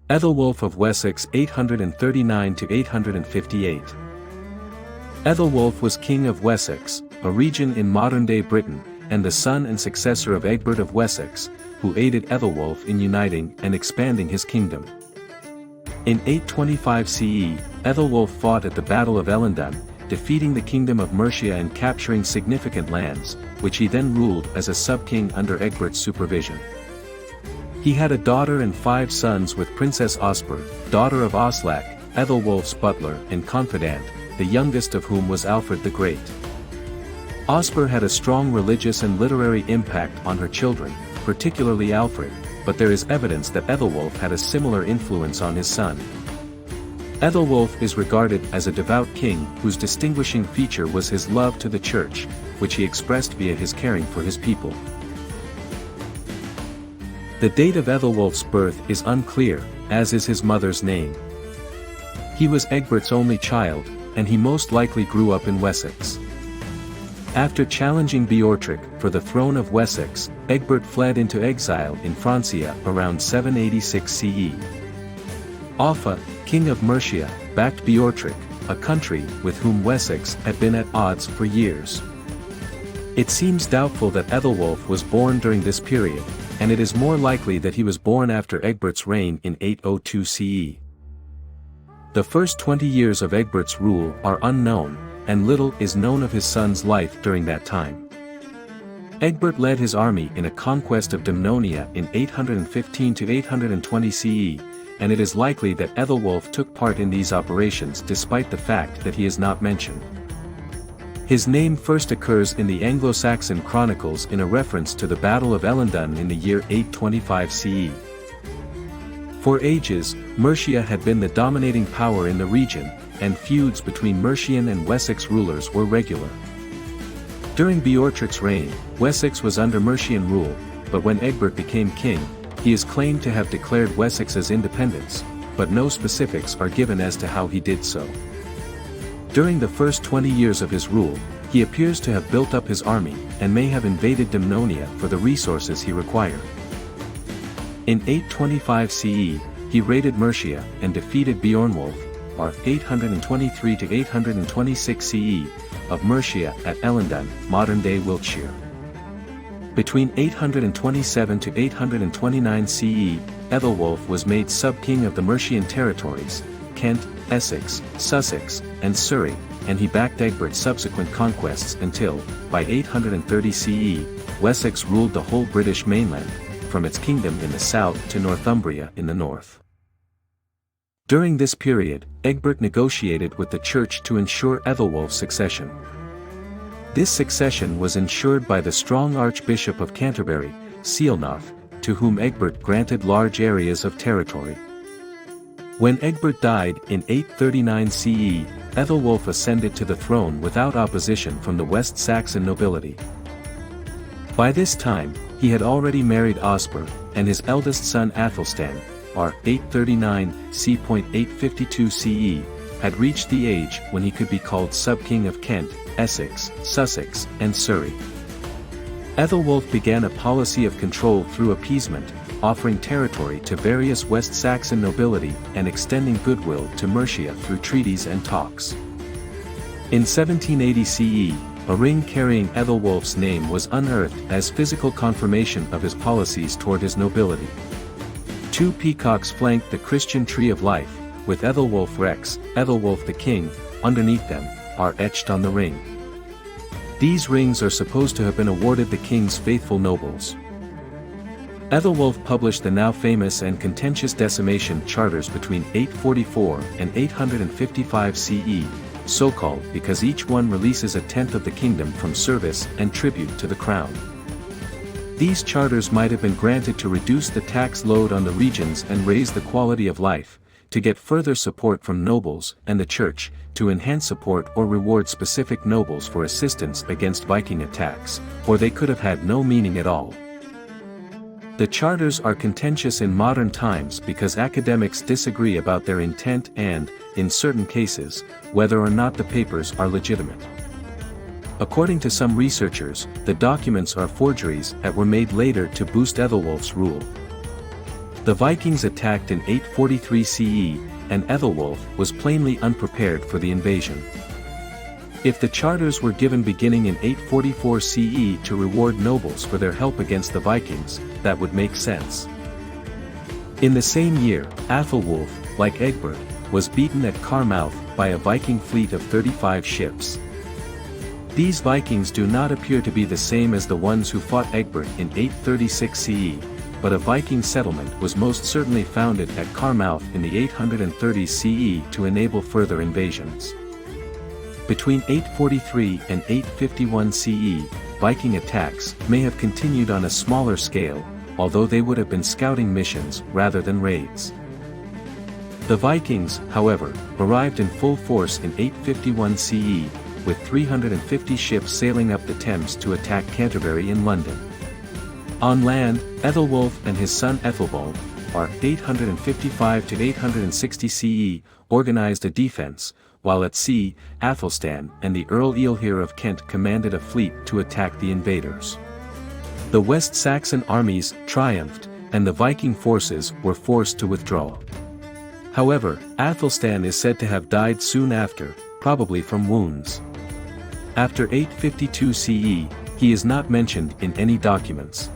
Aethelwulf of Wessex 839–858. Aethelwulf was king of Wessex, a region in modern-day Britain, and the son and successor of Egbert of Wessex, who aided Aethelwulf in uniting and expanding his kingdom. In 825 CE, Aethelwulf fought at the Battle of Ellendun, defeating the kingdom of Mercia and capturing significant lands, which he then ruled as a sub-king under Egbert's supervision. He had a daughter and 5 sons with Princess Osper, daughter of Oslac, Aethelwulf's butler and confidant, the youngest of whom was Alfred the Great. Osper had a strong religious and literary impact on her children, particularly Alfred, but there is evidence that Aethelwulf had a similar influence on his son. Aethelwulf is regarded as a devout king whose distinguishing feature was his love to the church, which he expressed via his caring for his people. The date of Aethelwulf's birth is unclear, as is his mother's name. He was Egbert's only child, and he most likely grew up in Wessex. After challenging Beorhtric for the throne of Wessex, Egbert fled into exile in Francia around 786 CE. Offa, king of Mercia, backed Beorhtric, a country with whom Wessex had been at odds for years. It seems doubtful that Aethelwulf was born during this period, and it is more likely that he was born after Egbert's reign in 802 CE. The first 20 years of Egbert's rule are unknown, and little is known of his son's life during that time. Egbert led his army in a conquest of Dumnonia in 815–820 CE, and it is likely that Aethelwulf took part in these operations despite the fact that he is not mentioned. His name first occurs in the Anglo-Saxon chronicles in a reference to the Battle of Ellendun in the year 825 CE. For ages, Mercia had been the dominating power in the region, and feuds between Mercian and Wessex rulers were regular. During Beorhtric's reign, Wessex was under Mercian rule, but when Egbert became king, he is claimed to have declared Wessex's independence, but no specifics are given as to how he did so. During the first 20 years of his rule, he appears to have built up his army, and may have invaded Dumnonia for the resources he required. In 825 CE, he raided Mercia and defeated Beornwulf, or 823–826 CE, of Mercia at Ellendun, modern-day Wiltshire. Between 827–829 CE, Aethelwulf was made sub-king of the Mercian territories, Kent, Essex, Sussex, and Surrey, and he backed Egbert's subsequent conquests until, by 830 CE, Wessex ruled the whole British mainland, from its kingdom in the south to Northumbria in the north. During this period, Egbert negotiated with the church to ensure Aethelwulf's succession. This succession was ensured by the strong Archbishop of Canterbury, Ceolnoth, to whom Egbert granted large areas of territory. When Egbert died in 839 CE, Aethelwulf ascended to the throne without opposition from the West Saxon nobility. By this time, he had already married Osper, and his eldest son Aethelstan, or 839 c.852 CE, had reached the age when he could be called sub-king of Kent, Essex, Sussex, and Surrey. Aethelwulf began a policy of control through appeasement, offering territory to various West Saxon nobility and extending goodwill to Mercia through treaties and talks. In 1780 CE, a ring carrying Aethelwulf's name was unearthed as physical confirmation of his policies toward his nobility. 2 peacocks flanked the Christian tree of life, with Aethelwulf Rex, Aethelwulf the King, underneath them, are etched on the ring. These rings are supposed to have been awarded the king's faithful nobles. Aethelwulf published the now famous and contentious decimation charters between 844 and 855 CE, so called because each one releases a tenth of the kingdom from service and tribute to the crown. These charters might have been granted to reduce the tax load on the regions and raise the quality of life, to get further support from nobles and the church, to enhance support or reward specific nobles for assistance against Viking attacks, or they could have had no meaning at all. The charters are contentious in modern times because academics disagree about their intent and, in certain cases, whether or not the papers are legitimate. According to some researchers, the documents are forgeries that were made later to boost Aethelwulf's rule. The Vikings attacked in 843 CE, and Aethelwulf was plainly unprepared for the invasion. If the charters were given beginning in 844 CE to reward nobles for their help against the Vikings, that would make sense. In the same year, Athelwulf, like Egbert, was beaten at Carmouth by a Viking fleet of 35 ships. These Vikings do not appear to be the same as the ones who fought Egbert in 836 CE, but a Viking settlement was most certainly founded at Carmouth in the 830s CE to enable further invasions. Between 843 and 851 CE, Viking attacks may have continued on a smaller scale, although they would have been scouting missions rather than raids. The Vikings, however, arrived in full force in 851 CE, with 350 ships sailing up the Thames to attack Canterbury in London. On land, Aethelwulf and his son Aethelwulf, or 855 to 860 CE, organized a defense, while at sea, Aethelstan and the Earl Ealhir of Kent commanded a fleet to attack the invaders. The West Saxon armies triumphed, and the Viking forces were forced to withdraw. However, Aethelstan is said to have died soon after, probably from wounds. After 852 CE, he is not mentioned in any documents.